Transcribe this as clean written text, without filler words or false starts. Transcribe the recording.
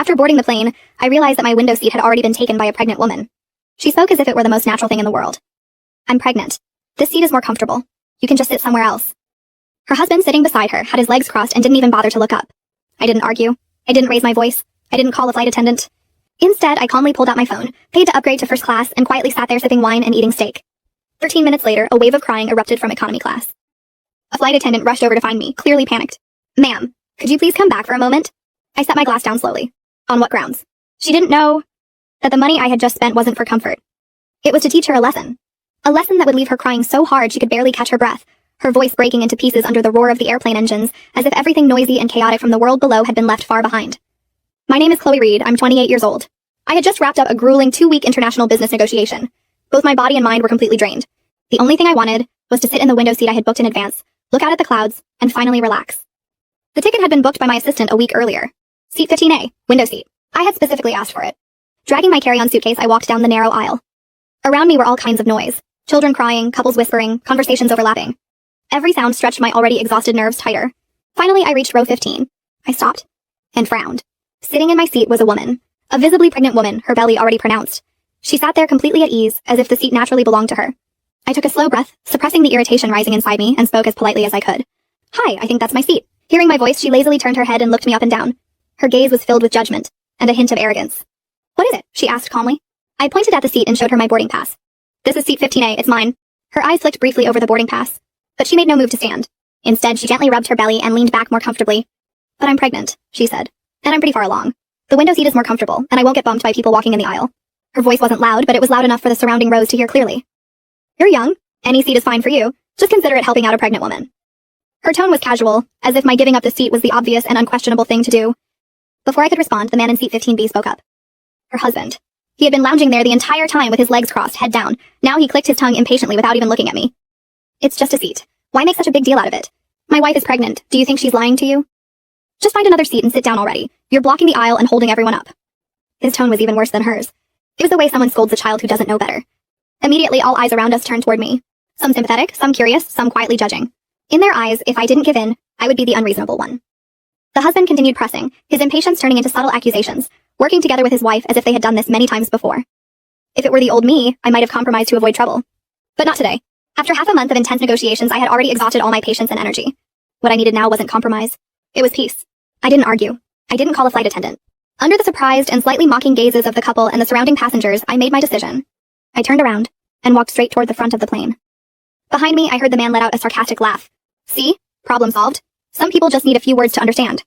After boarding the plane, I realized that my window seat had already been taken by a pregnant woman. She spoke as if it were the most natural thing in the world. "I'm pregnant. This seat is more comfortable. You can just sit somewhere else." Her husband sitting beside her had his legs crossed and didn't even bother to look up. I didn't argue. I didn't raise my voice. I didn't call a flight attendant. Instead, I calmly pulled out my phone, paid to upgrade to first class, and quietly sat there sipping wine and eating steak. 13 minutes later, a wave of crying erupted from economy class. A flight attendant rushed over to find me, clearly panicked. "Ma'am, could you please come back for a moment?" I set my glass down slowly. On what grounds? She didn't know that the money I had just spent wasn't for comfort. It was to teach her a lesson. A lesson that would leave her crying so hard she could barely catch her breath, her voice breaking into pieces under the roar of the airplane engines, as if everything noisy and chaotic from the world below had been left far behind. My name is Chloe Reed. I'm 28 years old. I had just wrapped up a grueling 2-week international business negotiation. Both my body and mind were completely drained. The only thing I wanted was to sit in the window seat I had booked in advance, look out at the clouds, and finally relax. The ticket had been booked by my assistant a week earlier. Seat 15A, window seat. I had specifically asked for it. Dragging my carry-on suitcase, I walked down the narrow aisle. Around me were all kinds of noise. Children crying, couples whispering, conversations overlapping. Every sound stretched my already exhausted nerves tighter. Finally, I reached row 15. I stopped and frowned. Sitting in my seat was a woman. A visibly pregnant woman, her belly already pronounced. She sat there completely at ease, as if the seat naturally belonged to her. I took a slow breath, suppressing the irritation rising inside me, and spoke as politely as I could. "Hi, I think that's my seat." Hearing my voice, she lazily turned her head and looked me up and down. Her gaze was filled with judgment, and a hint of arrogance. "What is it?" she asked calmly. I pointed at the seat and showed her my boarding pass. "This is seat 15A, it's mine." Her eyes flicked briefly over the boarding pass, but she made no move to stand. Instead, she gently rubbed her belly and leaned back more comfortably. "But I'm pregnant," she said, "and I'm pretty far along. The window seat is more comfortable, and I won't get bumped by people walking in the aisle." Her voice wasn't loud, but it was loud enough for the surrounding rows to hear clearly. "You're young. Any seat is fine for you. Just consider it helping out a pregnant woman." Her tone was casual, as if my giving up the seat was the obvious and unquestionable thing to do. Before I could respond, the man in seat 15B spoke up. Her husband. He had been lounging there the entire time with his legs crossed, head down. Now he clicked his tongue impatiently without even looking at me. "It's just a seat. Why make such a big deal out of it? My wife is pregnant. Do you think she's lying to you? Just find another seat and sit down already. You're blocking the aisle and holding everyone up." His tone was even worse than hers. It was the way someone scolds a child who doesn't know better. Immediately, all eyes around us turned toward me. Some sympathetic, some curious, some quietly judging. In their eyes, if I didn't give in, I would be the unreasonable one. The husband continued pressing, his impatience turning into subtle accusations, working together with his wife as if they had done this many times before. If it were the old me, I might have compromised to avoid trouble. But not today. After half a month of intense negotiations, I had already exhausted all my patience and energy. What I needed now wasn't compromise. It was peace. I didn't argue. I didn't call a flight attendant. Under the surprised and slightly mocking gazes of the couple and the surrounding passengers, I made my decision. I turned around and walked straight toward the front of the plane. Behind me, I heard the man let out a sarcastic laugh. "See? Problem solved. Some people just need a few words to understand."